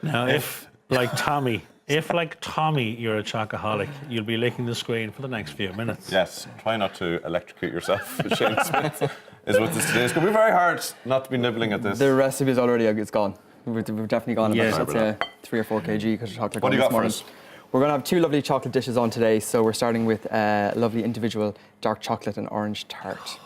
Now, if like Tommy, you're a chocoholic, you'll be licking the screen for the next few minutes. Yes, try not to electrocute yourself. Shane Smith is with us today. It's going to be very hard not to be nibbling at this. The recipe is already, it's gone. We've definitely gone about, Yeah. 3 or 4 kg because of chocolate. What do you got for morning. us? We're going to have 2 lovely chocolate dishes on today. So we're starting with a lovely individual dark chocolate and orange tart.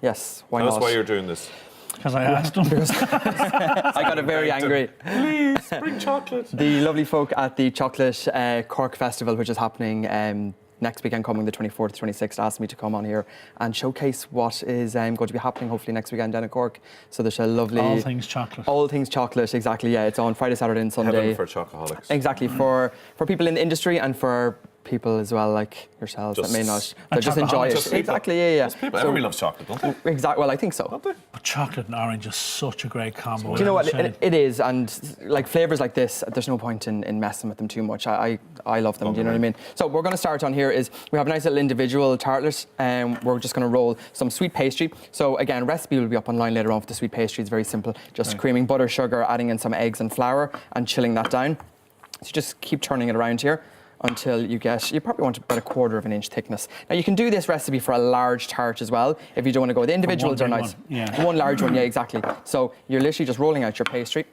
Yes, why Tell not? us why you're doing this. Because I asked him. I got very angry. Please, bring chocolate. The lovely folk at the Chocolate Cork Festival, which is happening next weekend coming, the 24th, 26th, asked me to come on here and showcase what is going to be happening hopefully next weekend down at Cork. So there's a lovely... All things chocolate. All things chocolate, exactly, yeah. It's on Friday, Saturday and Sunday. Heaven for chocoholics. Exactly, for people in the industry and for people as well like yourselves that may not, that just enjoy it. Just people. Exactly, yeah. Everybody loves chocolate, don't they? Exactly, well, I think so. Don't they? But chocolate and orange is such a great combo. Do you know what? It is, and like flavours like this, there's no point in messing with them too much. I love them, do you know what I mean? So we're going to start on here is, we have a nice little individual tartlet, and we're just going to roll some sweet pastry. So again, recipe will be up online later on for the sweet pastry. It's very simple, just creaming butter, sugar, adding in some eggs and flour, and chilling that down. So just keep turning it around here until you probably want about 1/4 of an inch thickness. Now you can do this recipe for a large tart as well, if you don't want to go. The individuals are nice. One large one, yeah, exactly. So you're literally just rolling out your pastry,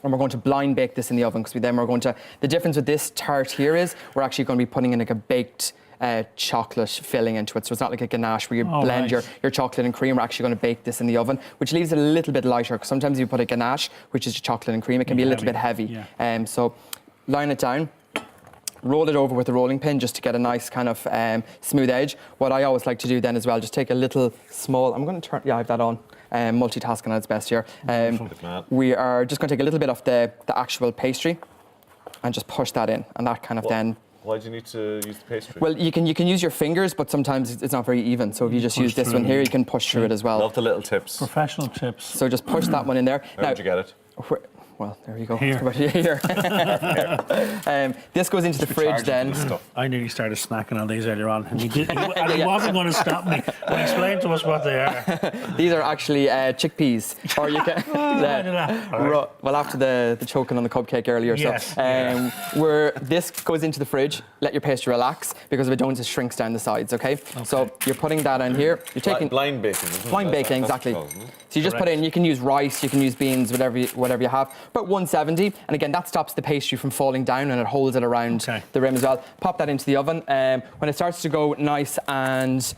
and we're going to blind bake this in the oven, because the difference with this tart here is we're actually going to be putting in like a baked chocolate filling into it. So it's not like a ganache where you blend your chocolate and cream. We're actually going to bake this in the oven, which leaves it a little bit lighter, because sometimes you put a ganache, which is chocolate and cream, it can be a little bit heavy. Yeah. So line it down, roll it over with a rolling pin just to get a nice kind of smooth edge. What I always like to do then as well, just take a little small, I'm going to turn, I have that on, multitasking at its best here. We are just going to take a little bit of the actual pastry and just push that in, and that kind of then... Why do you need to use the pastry? Well, you can use your fingers, but sometimes it's not very even. So if you just use this one here, you can push through it as well. Love the little tips. Professional tips. So just push that one in there. Where did you get it? Well, there you go. Here. This goes into the fridge then. I nearly started snacking on these earlier on, and he wasn't going to stop me. Well, explain to us what they are. These are actually chickpeas, or you can. Well, after the choking on the cupcake earlier, yes. So this goes into the fridge. Let your pastry relax, because if it don't, it shrinks down the sides. Okay. So you're putting that in here. You're taking blind baking. Blind baking, exactly. So you just put in. You can use rice, you can use beans, whatever you have. About 170, and again that stops the pastry from falling down, and it holds it around the rim as well. Pop that into the oven. When it starts to go nice and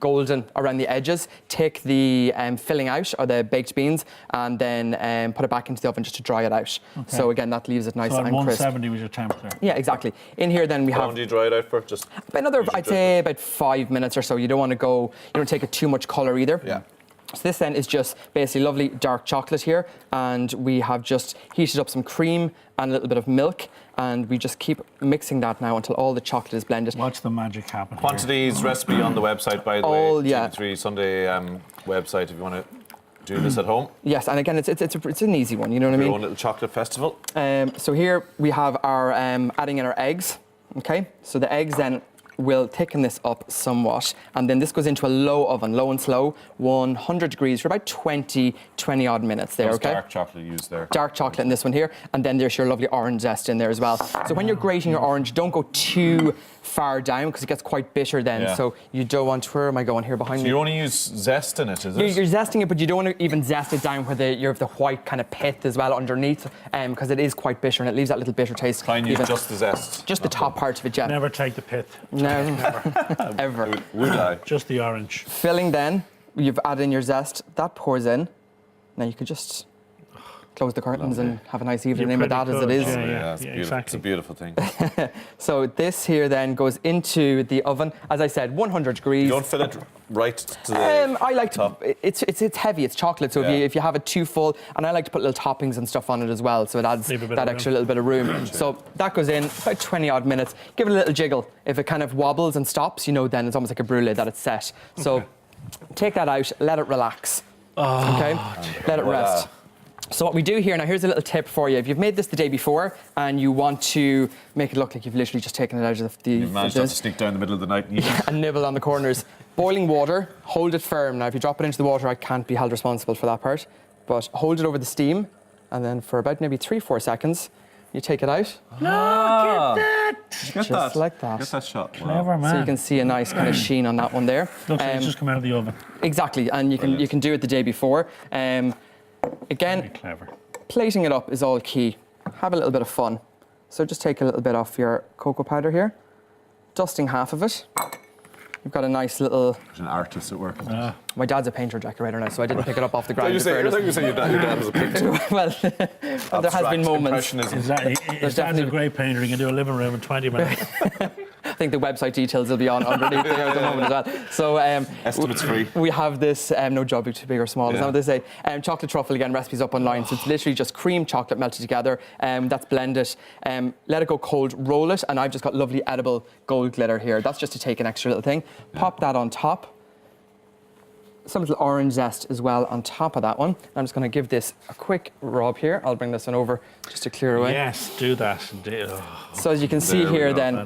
golden around the edges, take the filling out, or the baked beans, and then put it back into the oven just to dry it out. So again, that leaves it nice and crisp. 170 was your temperature. Yeah, exactly. In here then we have... How long do you dry it out for? Just another, I'd say about 5 minutes or so. You don't want to go, you don't take it too much colour either. Yeah. So this then is just basically lovely dark chocolate here, and we have just heated up some cream and a little bit of milk, and we just keep mixing that now until all the chocolate is blended. Watch the magic happen. Quantities, recipe on the website, by the way. Yeah. TV3 Sunday website if you want to do this at home. Yes, and again, it's an easy one, you know what I mean? Your own little chocolate festival. So here we have our adding in our eggs, okay? So the eggs then will thicken this up somewhat, and then this goes into a low oven, low and slow, 100 degrees for about 20 odd minutes there. Okay, dark chocolate used there. Dark chocolate in this one here, and then there's your lovely orange zest in there as well. So when you're grating your orange, don't go too far down, because it gets quite bitter then. So you don't want, where am I going here behind me? You only use zest in it, is it? You're zesting it, but you don't want to even zest it down where you have the white kind of pith as well underneath, because it is quite bitter and it leaves that little bitter taste. Try and use just the zest. Just the top part of it, yeah. Never take the pith. No, ever. Would I? Just the orange. Filling then, you've added in your zest, that pours in. Now you could just close the curtains and have a nice evening with that as it is. Yeah, it's beautiful. exactly. It's a beautiful thing. So this here then goes into the oven, as I said, 100 degrees. You don't fill it right to the I like top. to. It's heavy. It's chocolate. So if you have it too full, and I like to put little toppings and stuff on it as well, so it adds that extra little bit of room. So that goes in about 20 odd minutes. Give it a little jiggle. If it kind of wobbles and stops, you know, then it's almost like a brulee that it's set. So take that out. Let it relax. Okay. Let it rest. So what we do here, now here's a little tip for you. If you've made this the day before and you want to make it look like you've literally just taken it out of the... You've managed not to sneak down the middle of the night and eat it. and nibble on the corners. Boiling water, hold it firm. Now if you drop it into the water, I can't be held responsible for that part. But hold it over the steam And then for about maybe 3-4 seconds, you take it out. No, get that! Just like that. Get that shot. Clever, man. So you can see a nice kind of sheen on that one there. Looks like it's just come out of the oven. Exactly, and you can do it the day before. Again, Very clever. plating it up is all key. Have a little bit of fun. So just take a little bit off your cocoa powder here, dusting half of it. You've got a nice little... There's an artist at work. My dad's a painter decorator now, so I didn't pick it up off the ground. You say your dad was a painter. Well, there has been moments. Impressionism. His dad's a great painter. He can do a living room in 20 minutes. I think the website details will be on underneath there at the moment as well. So Estimates free. we have this, no job too big or small, is that what they say? Chocolate truffle, again, recipes up online. So it's literally just cream, chocolate melted together. That's blended. Let it go cold, roll it, and I've just got lovely edible gold glitter here. That's just to take an extra little thing. Pop that on top. Some little orange zest as well on top of that one. I'm just going to give this a quick rub here. I'll bring this one over just to clear away. Yes, do that. So as you can see here then,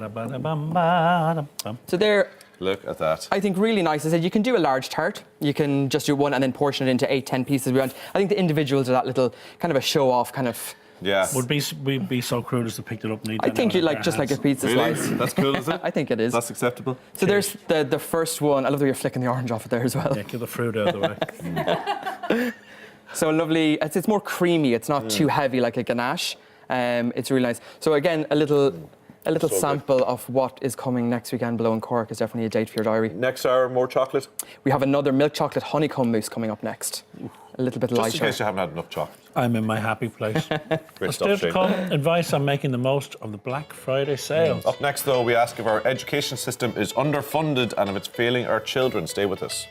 so there, Look at that. I think really nice. I said you can do a large tart. You can just do one and then portion it into 8-10 pieces. I think the individuals are that little kind of a show-off kind of. Yeah. We'd be so crude as to pick it up and eat I that think out you of like their just like a hands. pizza Really? slice. That's cool, is it? I think it is. That's acceptable. So there's the first one. I love that you're flicking the orange off it there as well. Yeah, get the fruit out of the way. So lovely. It's more creamy. It's not too heavy like a ganache. It's really nice. So again, a little So sample of what is coming next weekend below in Cork is definitely a date for your diary. Next hour, more chocolate. We have another milk chocolate honeycomb mousse coming up next. A little bit Just lighter. in case you haven't had enough chocolate. I'm in my happy place. Great Still stuff, to Shane. come, advice on making the most of the Black Friday sales. Up next, though, we ask if our education system is underfunded and if it's failing our children. Stay with us.